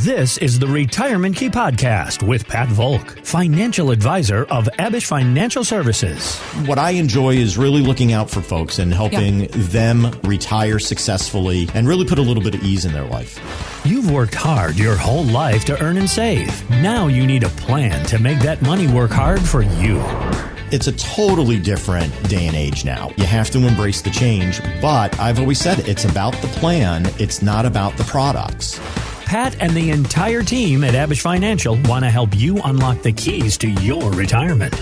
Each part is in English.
This is the Retirement Key Podcast with Pat Volk, financial advisor of Abish Financial Services. What I enjoy is really looking out for folks and helping them retire successfully and really put a little bit of ease in their life. You've worked hard your whole life to earn and save. Now you need a plan to make that money work hard for you. It's a totally different day and age now. You have to embrace the change, but I've always said it's about the plan. It's not about the products. Pat and the entire team at Abish Financial want to help you unlock the keys to your retirement.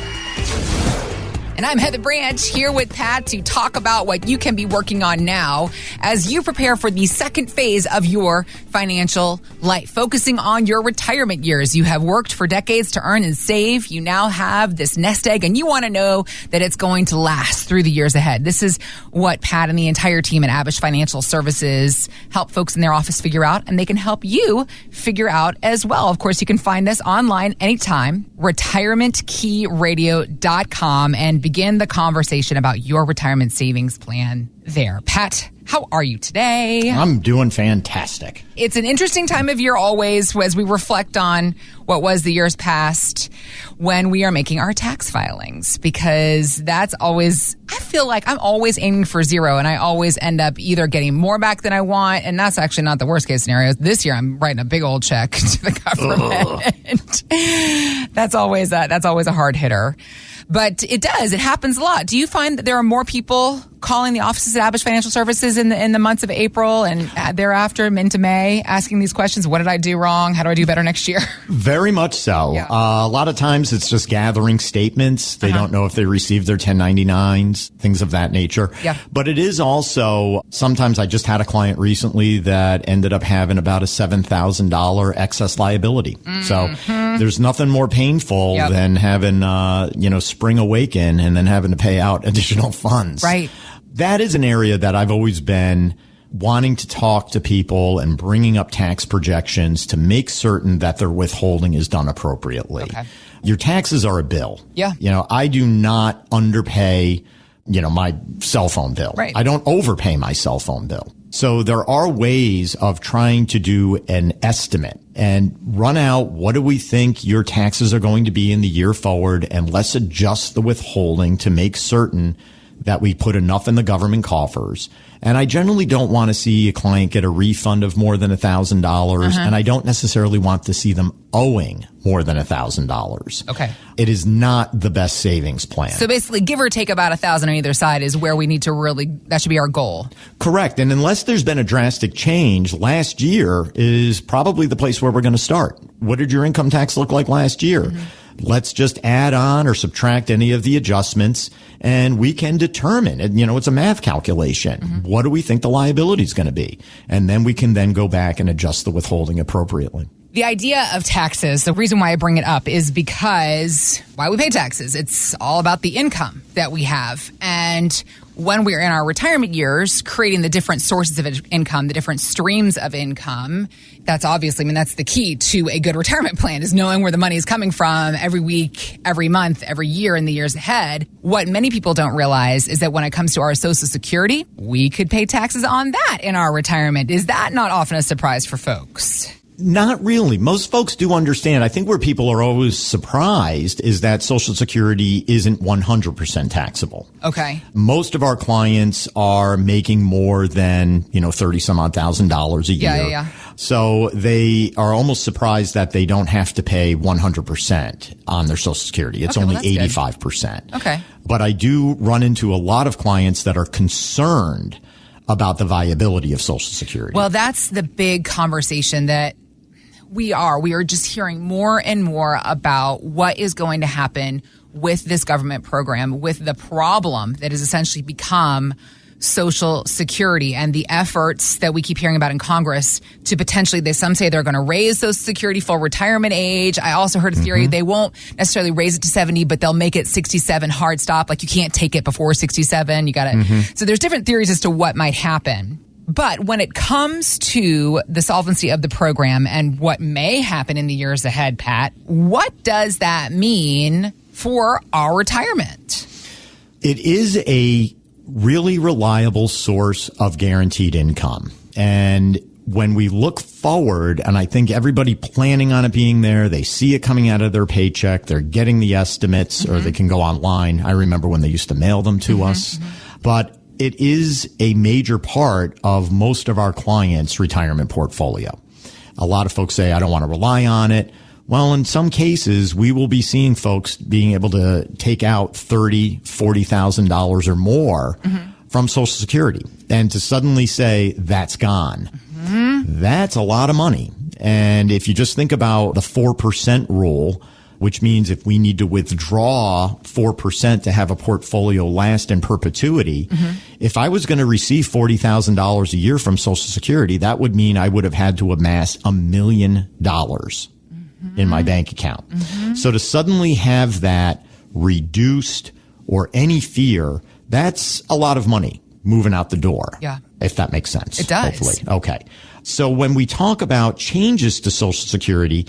And I'm Heather Branch here with Pat to talk about what you can be working on now as you prepare for the second phase of your financial life, focusing on your retirement years. You have worked for decades to earn and save. You now have this nest egg, and you want to know that it's going to last through the years ahead. This is what Pat and the entire team at Abish Financial Services help folks in their office figure out, and they can help you figure out as well. Of course, you can find us online anytime, retirementkeyradio.com, and begin the conversation about your retirement savings plan there. Pat, how are you today? I'm doing fantastic. It's an interesting time of year always as we reflect on what was the years past when we are making our tax filings, because that's always, I feel like I'm always aiming for zero, and I always end up either getting more back than I want, and that's actually not the worst case scenario. This year I'm writing a big old check to the government. That's always a hard hitter. But it happens a lot. Do you find that there are more people calling the offices at Abish Financial Services in the months of April and thereafter into May, asking these questions? What did I do wrong? How do I do better next year? Very much so. Yeah. A lot of times it's just gathering statements. They don't know if they received their 1099s, things of that nature. Yeah. But it is also, sometimes I just had a client recently that ended up having about a $7,000 excess liability. So there's nothing more painful than having, spring awaken and then having to pay out additional funds. Right. That is an area that I've always been wanting to talk to people and bringing up tax projections to make certain that their withholding is done appropriately. Okay. Your taxes are a bill. Yeah. I do not underpay, my cell phone bill. Right. I don't overpay my cell phone bill. So there are ways of trying to do an estimate and run out what do we think your taxes are going to be in the year forward, and let's adjust the withholding to make certain that we put enough in the government coffers. And I generally don't want to see a client get a refund of more than $1,000, and I don't necessarily want to see them owing more than $1,000. Okay. It is not the best savings plan. So basically, give or take about $1,000 on either side is where we need to that should be our goal. Correct. And unless there's been a drastic change, last year is probably the place where we're going to start. What did your income tax look like last year? Let's just add on or subtract any of the adjustments, and we can determine, it's a math calculation. What do we think the liability is going to be? And then we can then go back and adjust the withholding appropriately. The idea of taxes, the reason why I bring it up is because why we pay taxes. It's all about the income that we have. And when we're in our retirement years, creating the different sources of income, the different streams of income, that's obviously, that's the key to a good retirement plan, is knowing where the money is coming from every week, every month, every year in the years ahead. What many people don't realize is that when it comes to our Social Security, we could pay taxes on that in our retirement. Is that not often a surprise for folks? Not really. Most folks do understand. I think where people are always surprised is that Social Security isn't 100% taxable. Okay. Most of our clients are making more than, $30,000 a year. Yeah. So they are almost surprised that they don't have to pay 100% on their Social Security. It's only 85%. Good. Okay. But I do run into a lot of clients that are concerned about the viability of Social Security. Well, that's the big conversation that we are just hearing more and more about what is going to happen with this government program, with the problem that has essentially become Social Security and the efforts that we keep hearing about in Congress to potentially, some say they're going to raise Social Security full retirement age. I also heard a theory they won't necessarily raise it to 70, but they'll make it 67 hard stop. Like you can't take it before 67. You got to. So there's different theories as to what might happen. But when it comes to the solvency of the program and what may happen in the years ahead, Pat, what does that mean for our retirement? It is a really reliable source of guaranteed income. And when we look forward, and I think everybody planning on it being there, they see it coming out of their paycheck, they're getting the estimates, or they can go online. I remember when they used to mail them to us. But it is a major part of most of our clients' retirement portfolio. A lot of folks say, I don't want to rely on it. Well, in some cases, we will be seeing folks being able to take out $30,000, $40,000 or more from Social Security. And to suddenly say that's gone, that's a lot of money. And if you just think about the 4% rule, which means if we need to withdraw 4% to have a portfolio last in perpetuity, if I was going to receive $40,000 a year from Social Security, that would mean I would have had to amass $1 million in my bank account. So to suddenly have that reduced or any fear, that's a lot of money moving out the door. Yeah. If that makes sense. It does. Hopefully. Okay. So when we talk about changes to Social Security,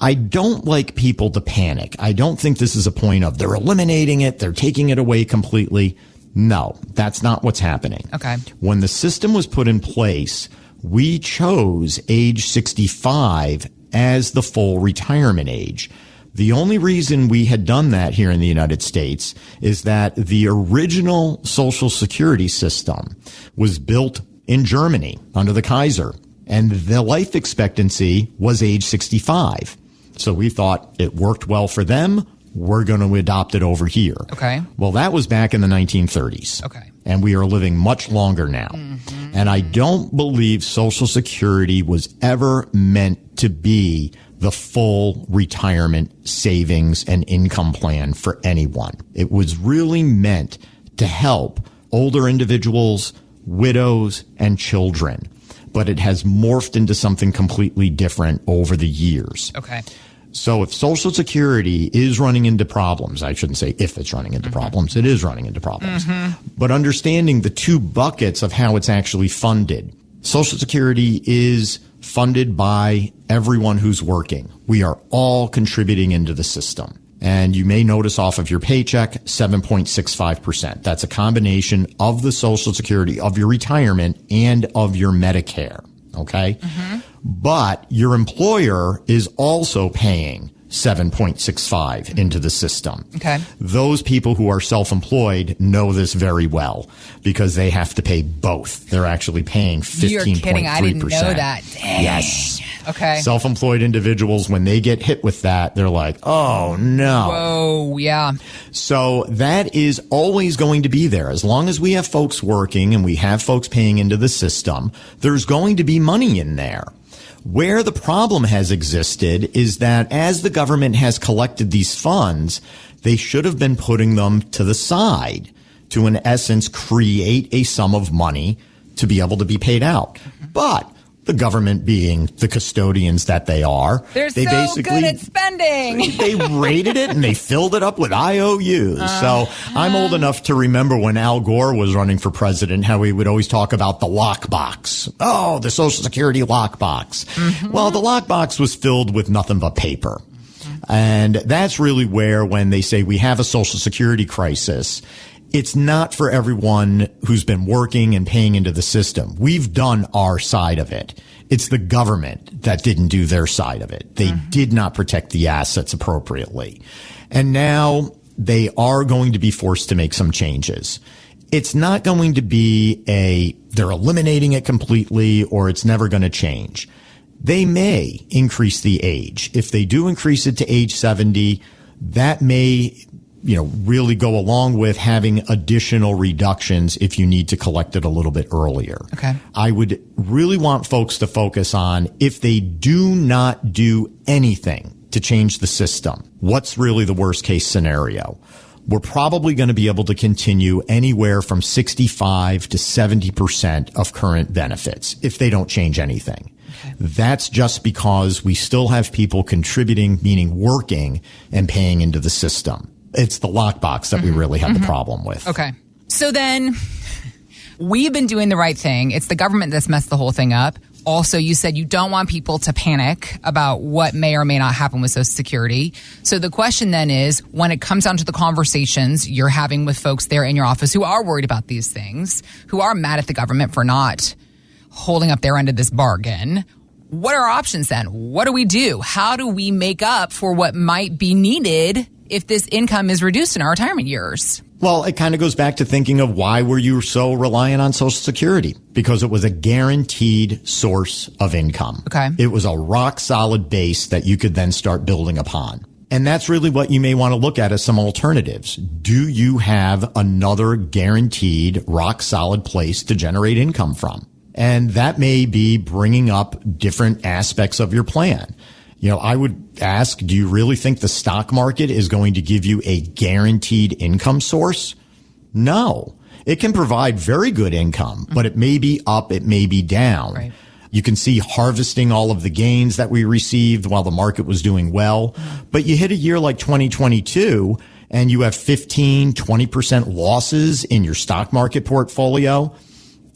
I don't like people to panic. I don't think this is a point of they're eliminating it, they're taking it away completely. No, that's not what's happening. Okay. When the system was put in place, we chose age 65 as the full retirement age. The only reason we had done that here in the United States is that the original Social Security system was built in Germany under the Kaiser, and the life expectancy was age 65. So we thought it worked well for them. We're going to adopt it over here. Okay. Well, that was back in the 1930s. Okay. And we are living much longer now. And I don't believe Social Security was ever meant to be the full retirement savings and income plan for anyone. It was really meant to help older individuals, widows, and children. But it has morphed into something completely different over the years. Okay. So if Social Security is running into problems, I shouldn't say if it's running into problems, it is running into problems. But understanding the two buckets of how it's actually funded. Social Security is funded by everyone who's working. We are all contributing into the system. And you may notice off of your paycheck, 7.65%. That's a combination of the Social Security, of your retirement, and of your Medicare. Okay? But your employer is also paying 7.65 into the system. Okay. Those people who are self-employed know this very well because they have to pay both. They're actually paying 15.3%. You're kidding. I didn't know that. Dang. Yes. Okay. Self-employed individuals, when they get hit with that, they're like, oh, no. Whoa, yeah. So that is always going to be there. As long as we have folks working and we have folks paying into the system, there's going to be money in there. Where the problem has existed is that as the government has collected these funds, they should have been putting them to the side to, in essence, create a sum of money to be able to be paid out. But the government, being the custodians that they are, they so basically good at spending. They rated it and they filled it up with IOUs. So I'm old enough to remember when Al Gore was running for president, how he would always talk about the lockbox. Oh, the Social Security lockbox. Well, the lockbox was filled with nothing but paper. And that's really where, when they say we have a Social Security crisis, it's not for everyone who's been working and paying into the system. We've done our side of it. It's the government that didn't do their side of it. They did not protect the assets appropriately. And now they are going to be forced to make some changes. It's not going to be they're eliminating it completely or it's never going to change. They may increase the age. If they do increase it to age 70, that may really go along with having additional reductions if you need to collect it a little bit earlier. Okay. I would really want folks to focus on, if they do not do anything to change the system, what's really the worst case scenario? We're probably going to be able to continue anywhere from 65 to 70% of current benefits if they don't change anything. Okay. That's just because we still have people contributing, meaning working and paying into the system. It's the lockbox that we really have the problem with. Okay. So then we've been doing the right thing. It's the government that's messed the whole thing up. Also, you said you don't want people to panic about what may or may not happen with Social Security. So the question then is, when it comes down to the conversations you're having with folks there in your office who are worried about these things, who are mad at the government for not holding up their end of this bargain. What are our options then? What do we do? How do we make up for what might be needed if this income is reduced in our retirement years? Well, it kind of goes back to thinking of why were you so reliant on Social Security? Because it was a guaranteed source of income. Okay. It was a rock solid base that you could then start building upon. And that's really what you may want to look at as some alternatives. Do you have another guaranteed rock solid place to generate income from? And that may be bringing up different aspects of your plan. You know, I would ask, do you really think the stock market is going to give you a guaranteed income source? No. It can provide very good income, but it may be up, it may be down. Right. You can see harvesting all of the gains that we received while the market was doing well. But you hit a year like 2022 and you have 15, 20% losses in your stock market portfolio.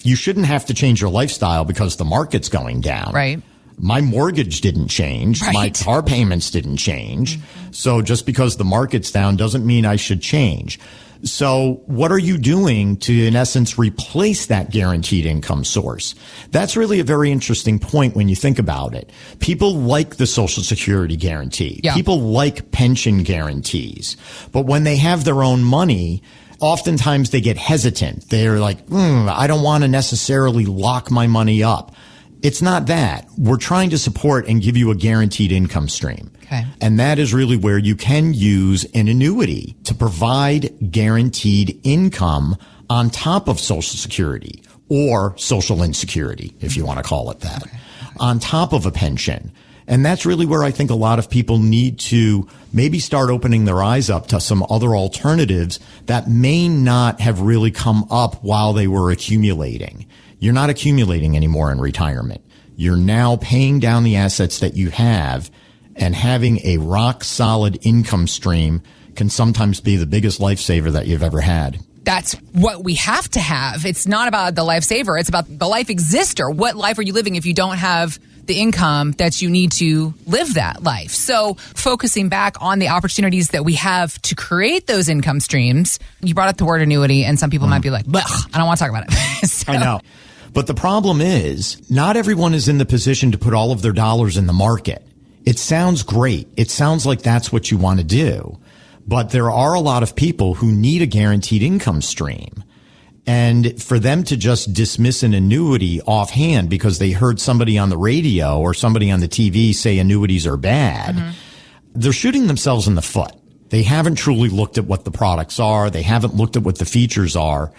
You shouldn't have to change your lifestyle because the market's going down. Right. My mortgage didn't change. Right. My car payments didn't change. So just because the market's down doesn't mean I should change. So what are you doing to, in essence, replace that guaranteed income source? That's really a very interesting point when you think about it. People like the Social Security guarantee. Yeah. People like pension guarantees. But when they have their own money, oftentimes they get hesitant. They're like, I don't want to necessarily lock my money up. It's not that. We're trying to support and give you a guaranteed income stream. Okay. And that is really where you can use an annuity to provide guaranteed income on top of Social Security or social insecurity, if you want to call it that, on top of a pension. And that's really where I think a lot of people need to maybe start opening their eyes up to some other alternatives that may not have really come up while they were accumulating. You're not accumulating anymore in retirement. You're now paying down the assets that you have, and having a rock solid income stream can sometimes be the biggest lifesaver that you've ever had. That's what we have to have. It's not about the lifesaver. It's about the life exister. What life are you living if you don't have the income that you need to live that life? So focusing back on the opportunities that we have to create those income streams. You brought up the word annuity, and some people might be like, I don't want to talk about it. So, I know. But the problem is not everyone is in the position to put all of their dollars in the market. It sounds great. It sounds like that's what you want to do. But there are a lot of people who need a guaranteed income stream. And for them to just dismiss an annuity offhand because they heard somebody on the radio or somebody on the TV say annuities are bad, they're shooting themselves in the foot. They haven't truly looked at what the products are. They haven't looked at what the features are.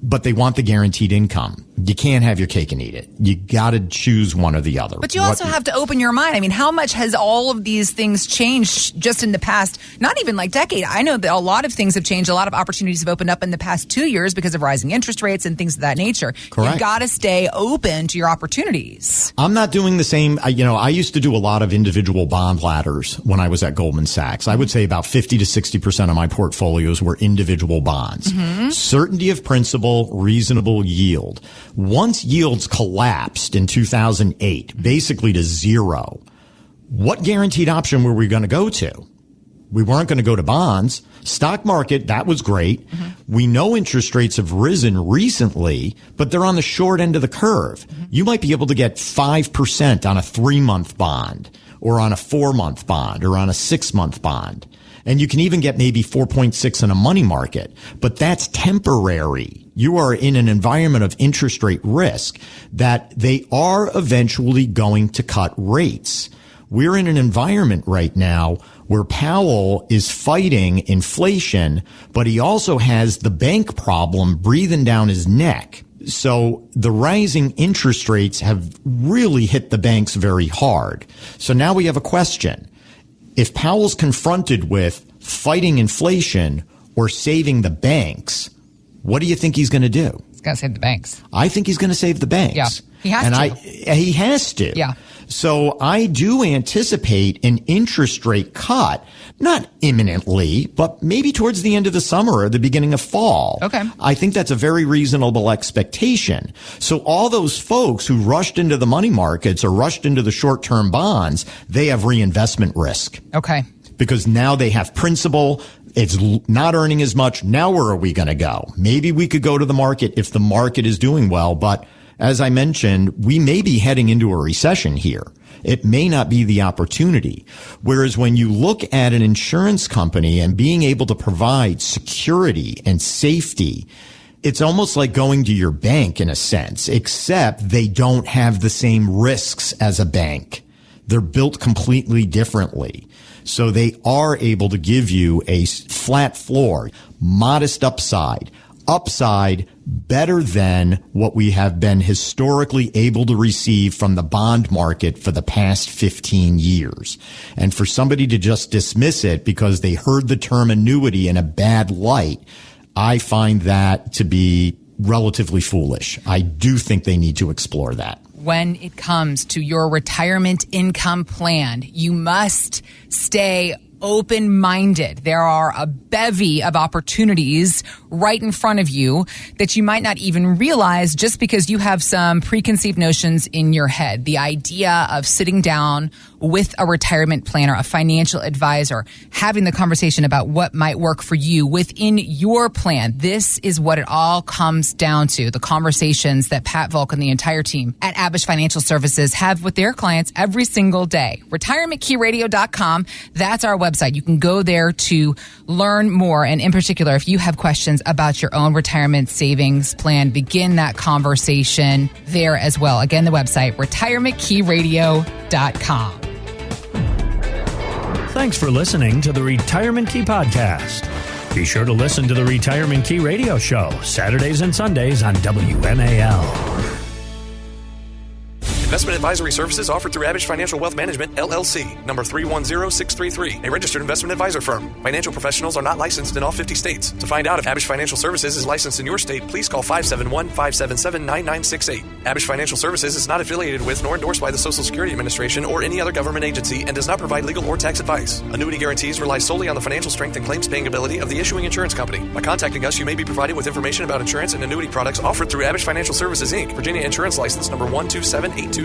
But they want the guaranteed income. You can't have your cake and eat it. You got to choose one or the other. But you also have to open your mind. I mean, how much has all of these things changed just in the past, not even like decade? I know that a lot of things have changed. A lot of opportunities have opened up in the past 2 years because of rising interest rates and things of that nature. Correct. You've got to stay open to your opportunities. I'm not doing the same. I used to do a lot of individual bond ladders when I was at Goldman Sachs. I would say about 50 to 60% of my portfolios were individual bonds. Certainty of principal, reasonable yield. Once yields collapsed in 2008, basically to zero, what guaranteed option were we going to go to? We weren't going to go to bonds. Stock market, that was great. We know interest rates have risen recently, but they're on the short end of the curve. You might be able to get 5% on a 3-month bond or on a 4-month bond or on a 6-month bond. And you can even get maybe 4.6 in a money market, but that's temporary. You are in an environment of interest rate risk that they are eventually going to cut rates. We're in an environment right now where Powell is fighting inflation, but he also has the bank problem breathing down his neck. So the rising interest rates have really hit the banks very hard. So now we have a question. If Powell's confronted with fighting inflation or saving the banks, what do you think he's going to do? He's got to save the banks. I think he's going to save the banks. Yeah, he has to. He has to. Yeah. So I do anticipate an interest rate cut, not imminently, but maybe towards the end of the summer or the beginning of fall. Okay. I think that's a very reasonable expectation. So all those folks who rushed into the money markets or rushed into the short-term bonds, they have reinvestment risk. Okay. Because now they have principal. It's not earning as much. Now where are we going to go? Maybe we could go to the market if the market is doing well, but as I mentioned, we may be heading into a recession here. It may not be the opportunity. Whereas when you look at an insurance company and being able to provide security and safety, it's almost like going to your bank in a sense, except they don't have the same risks as a bank. They're built completely differently. So they are able to give you a flat floor, modest upside better than what we have been historically able to receive from the bond market for the past 15 years. And for somebody to just dismiss it because they heard the term annuity in a bad light, I find that to be relatively foolish. I do think they need to explore that. When it comes to your retirement income plan, you must stay open-minded. There are a bevy of opportunities right in front of you that you might not even realize just because you have some preconceived notions in your head. The idea of sitting down with a retirement planner, a financial advisor, having the conversation about what might work for you within your plan. This is what it all comes down to. The conversations that Pat Volk and the entire team at Abish Financial Services have with their clients every single day. RetirementKeyRadio.com. That's our website. You can go there to learn more. And in particular, if you have questions about your own retirement savings plan, begin that conversation there as well. Again, the website, RetirementKeyRadio.com. Thanks for listening to the Retirement Key Podcast. Be sure to listen to the Retirement Key Radio Show, Saturdays and Sundays on WMAL. Investment advisory services offered through Abish Financial Wealth Management, LLC, number 310633, a registered investment advisor firm. Financial professionals are not licensed in all 50 states. To find out if Abish Financial Services is licensed in your state, please call 571-577-9968. Abish Financial Services is not affiliated with nor endorsed by the Social Security Administration or any other government agency and does not provide legal or tax advice. Annuity guarantees rely solely on the financial strength and claims paying ability of the issuing insurance company. By contacting us, you may be provided with information about insurance and annuity products offered through Abish Financial Services, Inc., Virginia Insurance License number 127820.